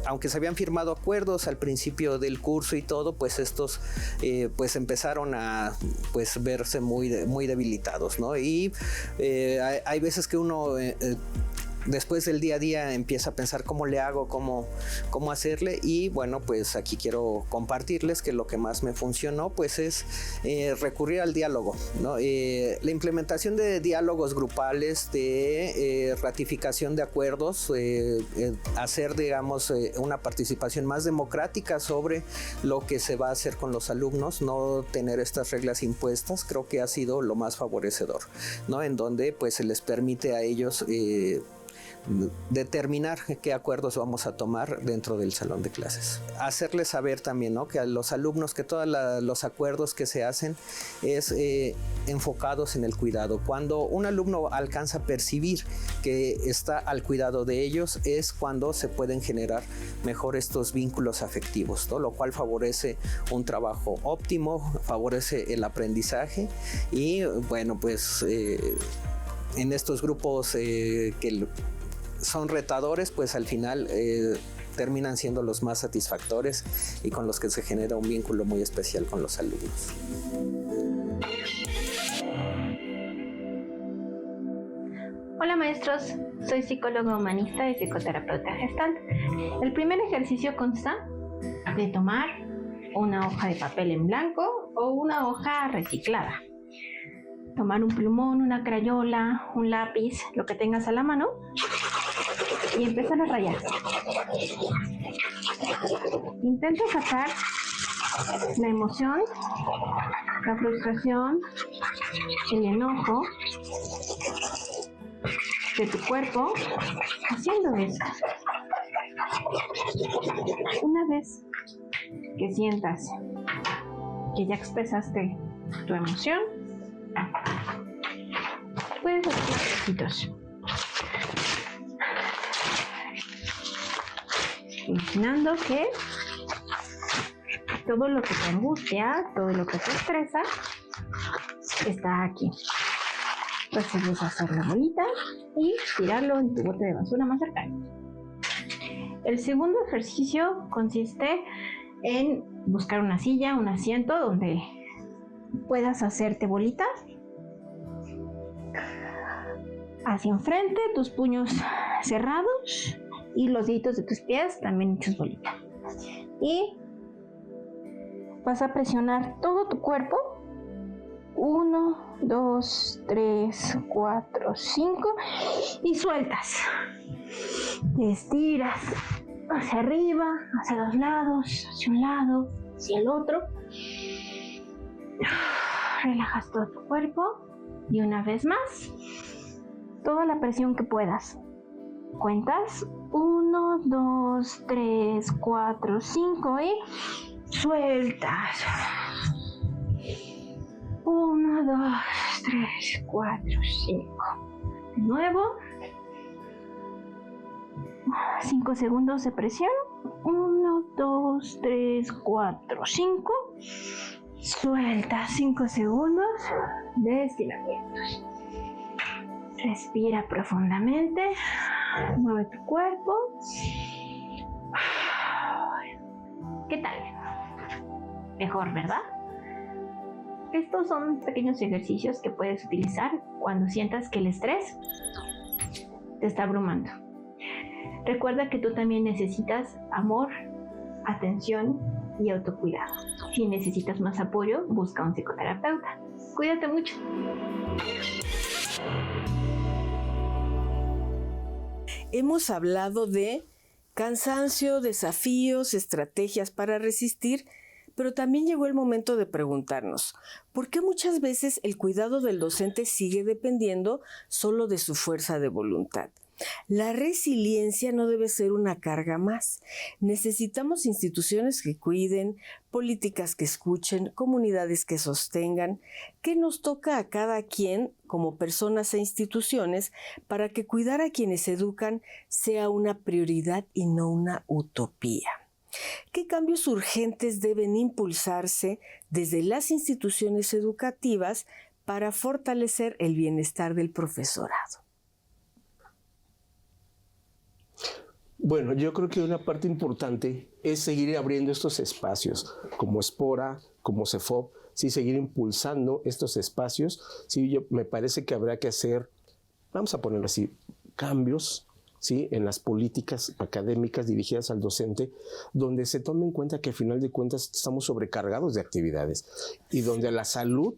P: aunque se habían firmado acuerdos al principio del curso y todo, pues estos pues empezaron a verse muy debilitados, ¿no? Y hay veces que uno después del día a día empieza a pensar cómo le hago, cómo hacerle, y bueno, pues aquí quiero compartirles que lo que más me funcionó pues es recurrir al diálogo, ¿no? La implementación de diálogos grupales, de ratificación de acuerdos, hacer, digamos, una participación más democrática sobre lo que se va a hacer con los alumnos, no tener estas reglas impuestas, creo que ha sido lo más favorecedor, ¿no? En donde pues se les permite a ellos determinar qué acuerdos vamos a tomar dentro del salón de clases. Hacerles saber también, ¿no?, que a los alumnos que todos los acuerdos que se hacen es enfocados en el cuidado. Cuando un alumno alcanza a percibir que está al cuidado de ellos, es cuando se pueden generar mejor estos vínculos afectivos, ¿no? Lo cual favorece un trabajo óptimo, favorece el aprendizaje y bueno, pues en estos grupos que son retadores, pues al final terminan siendo los más satisfactores y con los que se genera un vínculo muy especial con los alumnos.
Q: Hola maestros, soy psicóloga humanista y psicoterapeuta gestalt. El primer ejercicio consta de tomar una hoja de papel en blanco o una hoja reciclada. Tomar un plumón, una crayola, un lápiz, lo que tengas a la mano, y empezar a rayar. Intenta sacar la emoción, la frustración, el enojo de tu cuerpo haciendo eso. Una vez que sientas que ya expresaste tu emoción, puedes hacer ejercicios. Imaginando que todo lo que te angustia, todo lo que te estresa, está aquí. Puedes hacer la bolita y tirarlo en tu bote de basura más cercano. El segundo ejercicio consiste en buscar una silla, un asiento donde puedas hacerte bolitas hacia enfrente, tus puños cerrados y los deditos de tus pies también hechos bolitas. Y vas a presionar todo tu cuerpo. 1, 2, 3, 4, 5 y sueltas. Te estiras hacia arriba, hacia los lados, hacia un lado, hacia el otro. Relajas todo tu cuerpo y una vez más, toda la presión que puedas. Cuentas 1, 2, 3, 4, 5 y sueltas. 1, 2, 3, 4, 5. De nuevo. 5 segundos de presión. 1, 2, 3, 4, 5. Suelta 5 segundos de estiramientos. Respira profundamente. Mueve tu cuerpo. ¿Qué tal? Mejor, ¿verdad? Estos son pequeños ejercicios que puedes utilizar cuando sientas que el estrés te está abrumando. Recuerda que tú también necesitas amor, atención y autocuidado. Si necesitas más apoyo, busca un psicoterapeuta. Cuídate mucho.
A: Hemos hablado de cansancio, desafíos, estrategias para resistir, Pero también llegó el momento de preguntarnos, ¿por qué muchas veces el cuidado del docente sigue dependiendo solo de su fuerza de voluntad? La resiliencia no debe ser una carga más. Necesitamos instituciones que cuiden, políticas que escuchen, comunidades que sostengan. ¿Qué nos toca a cada quien como personas e instituciones para que cuidar a quienes educan sea una prioridad y no una utopía? ¿Qué cambios urgentes deben impulsarse desde las instituciones educativas para fortalecer el bienestar del profesorado?
E: Bueno, yo creo que una parte importante es seguir abriendo estos espacios, como Espora, como CEFOP, sí, seguir impulsando estos espacios. Sí, me parece que habrá que hacer, vamos a ponerlo así, cambios, ¿sí?, en las políticas académicas dirigidas al docente, donde se tome en cuenta que al final de cuentas estamos sobrecargados de actividades y donde la salud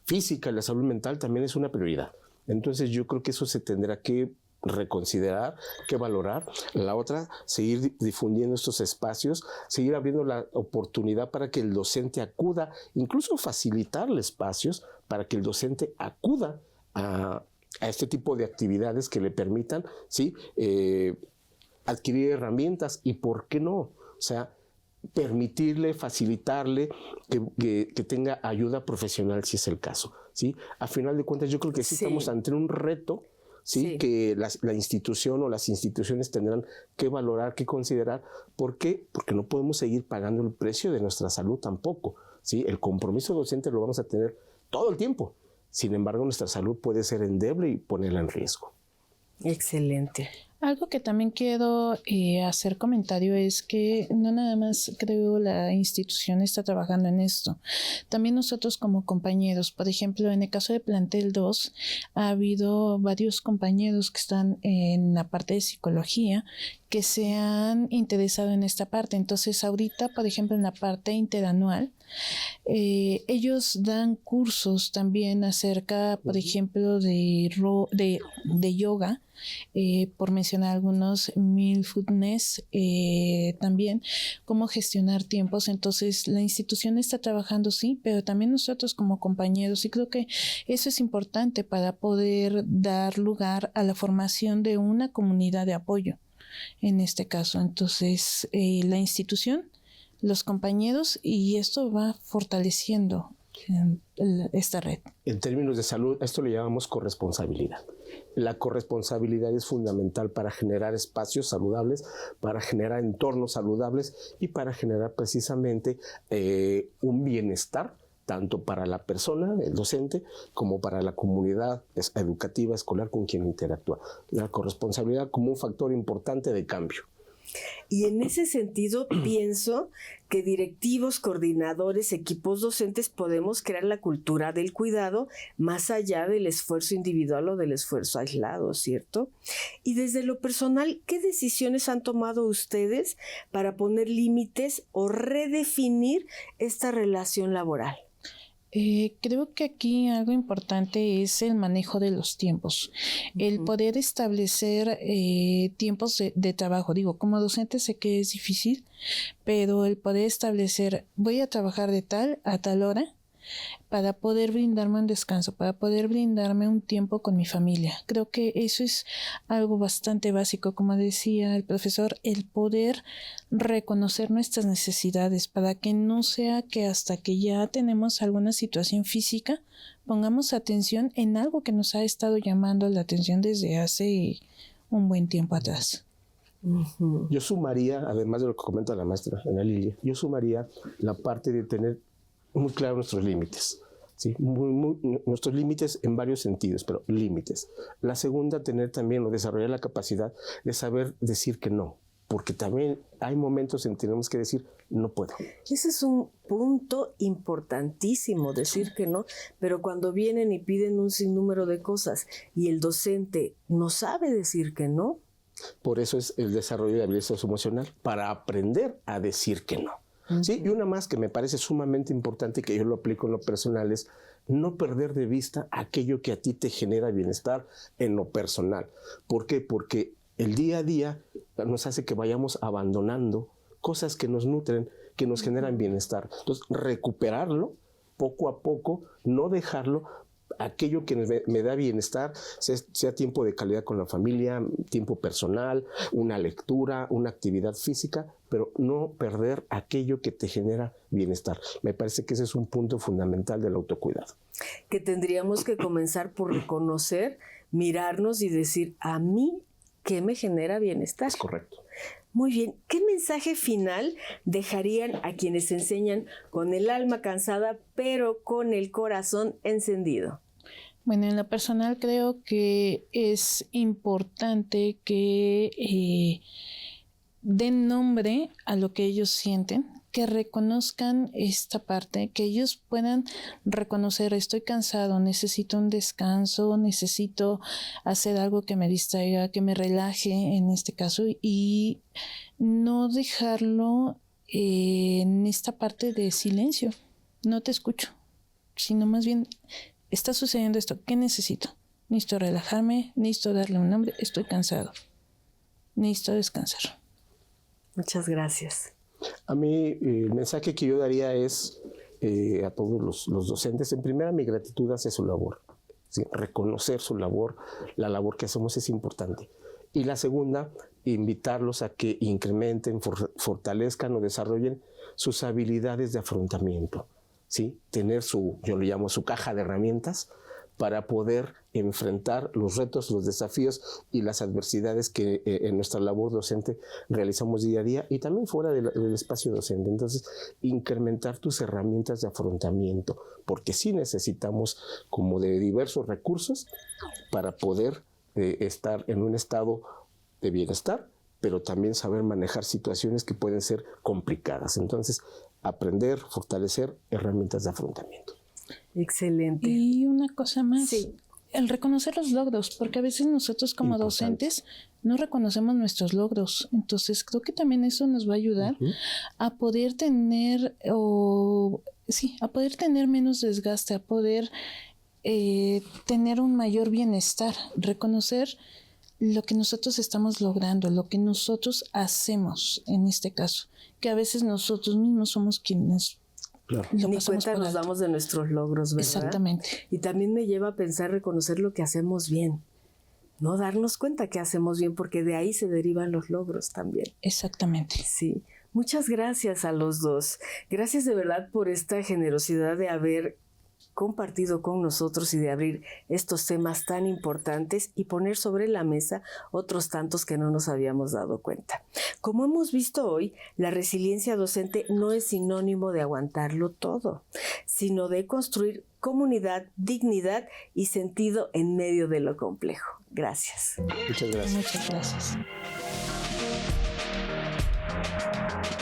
E: física y la salud mental también es una prioridad. Entonces yo creo que eso se tendrá que reconsiderar, que valorar. La otra, seguir difundiendo estos espacios, seguir abriendo la oportunidad para que el docente acuda, incluso facilitarle espacios para que el docente acuda a este tipo de actividades que le permitan, ¿sí?, adquirir herramientas y, ¿por qué no? O sea, permitirle, facilitarle que tenga ayuda profesional si es el caso, ¿sí? A final de cuentas, yo creo que sí estamos ante un reto, ¿sí?, que la institución o las instituciones tendrán que valorar, que considerar. ¿Por qué? Porque no podemos seguir pagando el precio de nuestra salud tampoco, ¿sí? El compromiso docente lo vamos a tener todo el tiempo. Sin embargo, nuestra salud puede ser endeble y ponerla en riesgo.
A: Excelente.
D: Algo que también quiero hacer comentario es que no nada más creo la institución está trabajando en esto. También nosotros como compañeros, por ejemplo, en el caso de Plantel 2, ha habido varios compañeros que están en la parte de psicología que se han interesado en esta parte. Entonces, ahorita, por ejemplo, en la parte interanual, ellos dan cursos también acerca, por ejemplo, de yoga, por mencionar algunos, mindfulness, también cómo gestionar tiempos. Entonces la institución está trabajando, sí, pero también nosotros como compañeros, y creo que eso es importante para poder dar lugar a la formación de una comunidad de apoyo en este caso. Entonces la institución, los compañeros, y esto va fortaleciendo esta red.
E: En términos de salud, esto le llamamos corresponsabilidad. La corresponsabilidad es fundamental para generar espacios saludables, para generar entornos saludables y para generar precisamente un bienestar tanto para la persona, el docente, como para la comunidad educativa escolar con quien interactúa. La corresponsabilidad como un factor importante de cambio.
A: Y en ese sentido pienso que directivos, coordinadores, equipos docentes podemos crear la cultura del cuidado más allá del esfuerzo individual o del esfuerzo aislado, ¿cierto? Y desde lo personal, ¿qué decisiones han tomado ustedes para poner límites o redefinir esta relación laboral?
D: Creo que aquí algo importante es el manejo de los tiempos, el poder establecer tiempos de trabajo. Digo, como docente sé que es difícil, pero el poder establecer, voy a trabajar de tal a tal hora para poder brindarme un descanso, para poder brindarme un tiempo con mi familia. Creo que eso es algo bastante básico, como decía el profesor, el poder reconocer nuestras necesidades para que no sea que hasta que ya tenemos alguna situación física pongamos atención en algo que nos ha estado llamando la atención desde hace un buen tiempo atrás.
E: Yo sumaría, además de lo que comenta la maestra Ana Lilia, yo sumaría la parte de tener muy claros nuestros límites, ¿sí? Nuestros límites en varios sentidos, pero límites. La segunda, tener también o desarrollar la capacidad de saber decir que no, porque también hay momentos en que tenemos que decir no puedo.
A: Ese es un punto importantísimo, decir que no, pero cuando vienen y piden un sinnúmero de cosas y el docente no sabe decir que no.
E: Por eso es el desarrollo de habilidad socioemocional, para aprender a decir que no. Sí, y una más que me parece sumamente importante y que yo lo aplico en lo personal es no perder de vista aquello que a ti te genera bienestar en lo personal. ¿Por qué? Porque el día a día nos hace que vayamos abandonando cosas que nos nutren, que nos generan bienestar. Entonces, recuperarlo poco a poco, no dejarlo, aquello que me da bienestar, sea tiempo de calidad con la familia, tiempo personal, una lectura, una actividad física, pero no perder aquello que te genera bienestar. Me parece que ese es un punto fundamental del autocuidado.
A: Que tendríamos que comenzar por reconocer, mirarnos y decir, a mí, ¿qué me genera bienestar?
E: Es correcto.
A: Muy bien. ¿Qué mensaje final dejarían a quienes enseñan con el alma cansada, pero con el corazón encendido?
D: Bueno, en lo personal creo que es importante que den nombre a lo que ellos sienten, que reconozcan esta parte, que ellos puedan reconocer, estoy cansado, necesito un descanso, necesito hacer algo que me distraiga, que me relaje en este caso, y no dejarlo en esta parte de silencio, no te escucho, sino más bien, está sucediendo esto, ¿qué necesito? Necesito relajarme, necesito darle un nombre, estoy cansado, necesito descansar.
A: Muchas gracias.
E: A mí el mensaje que yo daría es a todos los docentes, en primera, mi gratitud hacia su labor. ¿Sí? Reconocer su labor, la labor que hacemos es importante. Y la segunda, invitarlos a que incrementen, fortalezcan o desarrollen sus habilidades de afrontamiento. ¿Sí? Tener yo le llamo su caja de herramientas para poder enfrentar los retos, los desafíos y las adversidades que en nuestra labor docente realizamos día a día y también fuera del espacio docente. Entonces, incrementar tus herramientas de afrontamiento, porque sí necesitamos como de diversos recursos para poder estar en un estado de bienestar, pero también saber manejar situaciones que pueden ser complicadas. Entonces, aprender, fortalecer herramientas de afrontamiento.
A: Excelente.
D: Y una cosa más, el reconocer los logros, porque a veces nosotros como docentes no reconocemos nuestros logros. Entonces creo que también eso nos va a ayudar a poder tener, a poder tener menos desgaste, a poder tener un mayor bienestar, reconocer lo que nosotros estamos logrando, lo que nosotros hacemos en este caso, que a veces nosotros mismos somos quienes
A: ni cuenta nos damos de nuestros logros, ¿verdad?
D: Exactamente.
A: Y también me lleva a pensar, reconocer lo que hacemos bien, no darnos cuenta que hacemos bien, porque de ahí se derivan los logros también.
D: Exactamente.
A: Sí. Muchas gracias a los dos. Gracias de verdad por esta generosidad de haber compartido con nosotros y de abrir estos temas tan importantes y poner sobre la mesa otros tantos que no nos habíamos dado cuenta. Como hemos visto hoy, la resiliencia docente no es sinónimo de aguantarlo todo, sino de construir comunidad, dignidad y sentido en medio de lo complejo. Gracias.
E: Muchas gracias.
D: Muchas gracias.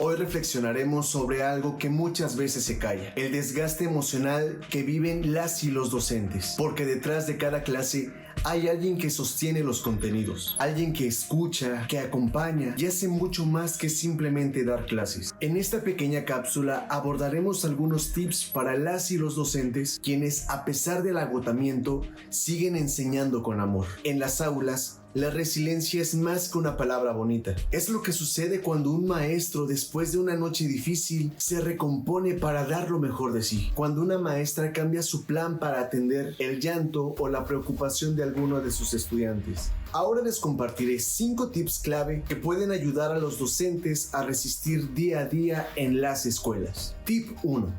R: Hoy reflexionaremos sobre algo que muchas veces se calla, el desgaste emocional que viven las y los docentes, porque detrás de cada clase hay alguien que sostiene los contenidos, alguien que escucha, que acompaña y hace mucho más que simplemente dar clases. En esta pequeña cápsula abordaremos algunos tips para las y los docentes, quienes a pesar del agotamiento siguen enseñando con amor. En las aulas, la resiliencia es más que una palabra bonita. Es lo que sucede cuando un maestro, después de una noche difícil, se recompone para dar lo mejor de sí. Cuando una maestra cambia su plan para atender el llanto o la preocupación de alguno de sus estudiantes. Ahora les compartiré 5 tips clave que pueden ayudar a los docentes a resistir día a día en las escuelas. Tip 1.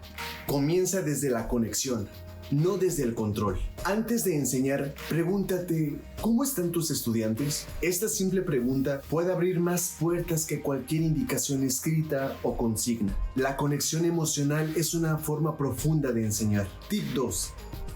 R: Comienza desde la conexión, no desde el control. Antes de enseñar, pregúntate, ¿cómo están tus estudiantes? Esta simple pregunta puede abrir más puertas que cualquier indicación escrita o consigna. La conexión emocional es una forma profunda de enseñar. Tip 2.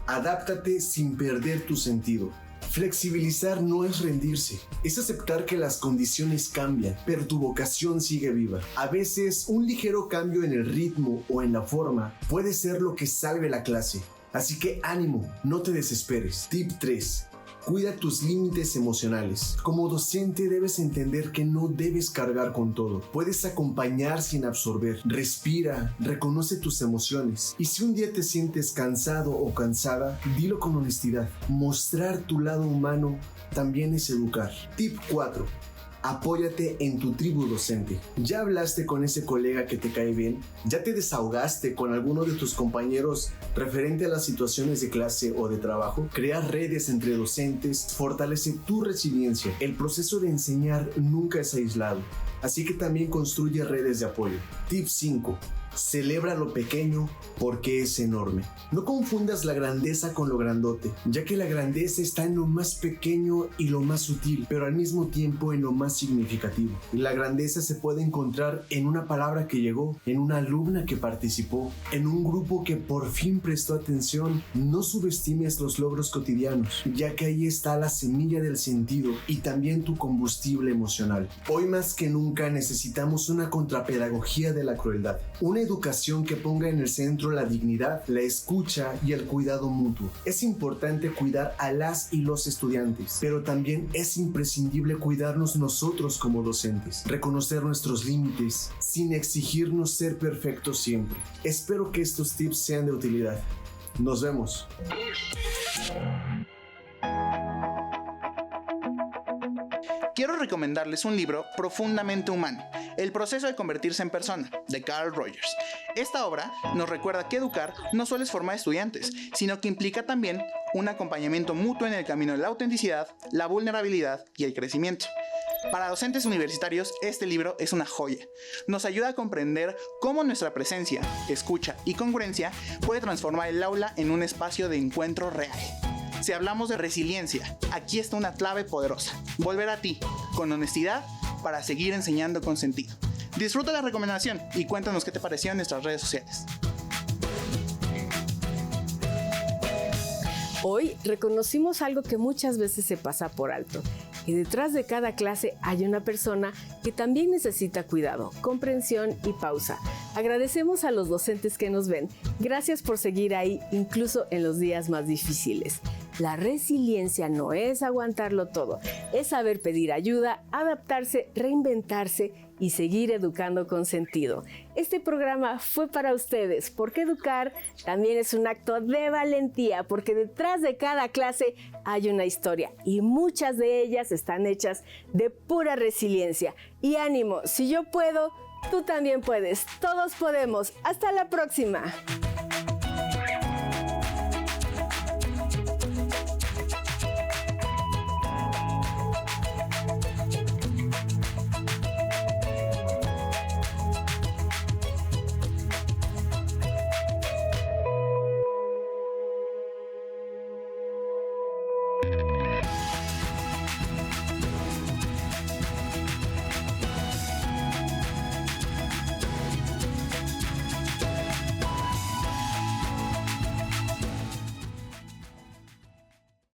R: Adáptate sin perder tu sentido. Flexibilizar no es rendirse, es aceptar que las condiciones cambian, pero tu vocación sigue viva. A veces, un ligero cambio en el ritmo o en la forma puede ser lo que salve la clase. Así que ánimo, no te desesperes. Tip 3. Cuida tus límites emocionales. Como docente debes entender que no debes cargar con todo. Puedes acompañar sin absorber. Respira, reconoce tus emociones. Y si un día te sientes cansado o cansada, dilo con honestidad. Mostrar tu lado humano también es educar. Tip 4. apóyate en tu tribu docente. ¿Ya hablaste con ese colega que te cae bien? ¿Ya te desahogaste con alguno de tus compañeros referente a las situaciones de clase o de trabajo? Crear redes entre docentes fortalece tu resiliencia. El proceso de enseñar nunca es aislado, así que también construye redes de apoyo. Tip 5. Celebra lo pequeño porque es enorme. No confundas la grandeza con lo grandote, ya que la grandeza está en lo más pequeño y lo más sutil, pero al mismo tiempo en lo más significativo. La grandeza se puede encontrar en una palabra que llegó, en una alumna que participó, en un grupo que por fin prestó atención. No subestimes los logros cotidianos, ya que ahí está la semilla del sentido y también tu combustible emocional. Hoy más que nunca necesitamos una contrapedagogía de la crueldad, una educación que ponga en el centro la dignidad, la escucha y el cuidado mutuo. Es importante cuidar a las y los estudiantes, pero también es imprescindible cuidarnos nosotros como docentes, reconocer nuestros límites sin exigirnos ser perfectos siempre. Espero que estos tips sean de utilidad. Nos vemos.
S: Quiero recomendarles un libro profundamente humano, El proceso de convertirse en persona, de Carl Rogers. Esta obra nos recuerda que educar no solo es formar estudiantes, sino que implica también un acompañamiento mutuo en el camino de la autenticidad, la vulnerabilidad y el crecimiento. Para docentes universitarios, este libro es una joya. Nos ayuda a comprender cómo nuestra presencia, escucha y congruencia puede transformar el aula en un espacio de encuentro real. Si hablamos de resiliencia, aquí está una clave poderosa: volver a ti, con honestidad, para seguir enseñando con sentido. Disfruta la recomendación y cuéntanos qué te pareció en nuestras redes sociales.
A: Hoy reconocimos algo que muchas veces se pasa por alto, que detrás de cada clase hay una persona que también necesita cuidado, comprensión y pausa. Agradecemos a los docentes que nos ven. Gracias por seguir ahí, incluso en los días más difíciles. La resiliencia no es aguantarlo todo, es saber pedir ayuda, adaptarse, reinventarse y seguir educando con sentido. Este programa fue para ustedes, porque educar también es un acto de valentía, porque detrás de cada clase hay una historia y muchas de ellas están hechas de pura resiliencia. Y ánimo, si yo puedo, tú también puedes. Todos podemos. Hasta la próxima.